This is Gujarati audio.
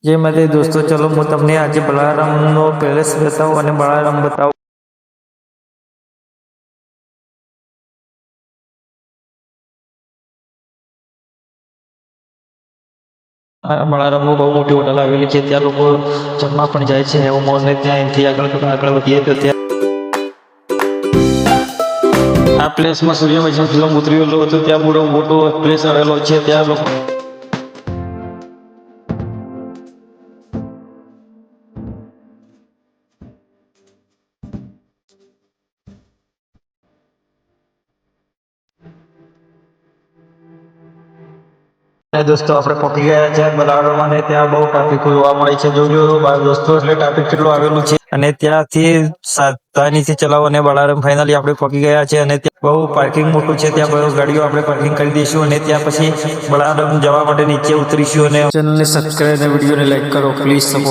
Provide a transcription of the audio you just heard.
જે માટે દોસ્તો ચલો હું તમને આજે બલારામનો પેલેસ બતાવું અને બલારામ બતાવું. બલારામમાં બહુ મોટી હોટલ આવેલી છે, ત્યાં લોકો જમવા પણ જાય છે. એવું મોલને ત્યાં એનાથી આગળ વધીએ તો ત્યાં આ પ્લેસમાં સૂર્યવંશી ફિલ્મ ઉતરેલો હતો. ત્યાં બહુ મોટો પ્લેસ આવેલો છે. ત્યાં લોકો દોસ્તો આપણે પહોંચી ગયા છે બલારામ અને ત્યાં બહુ ટ્રાફિક જોવા મળે છે. જોજો દોસ્તો એટલે ટ્રાફિક કેટલું આવેલું છે અને ત્યાંથી સાવધાનીથી ચલાવો અને બલારામ ફાઇનલી આપણે પહોંચી ગયા છે અને ત્યાં બહુ પાર્કિંગ મોટું છે. ત્યાં બહુ ગાડીઓ આપણે પાર્કિંગ કરી દઈશું અને ત્યાં પછી બલારામ જવા માટે નીચે ઉતરીશું અને ચેનલને સબસ્ક્રાઈબ અને વિડીયોને લાઈક કરો પ્લીઝ.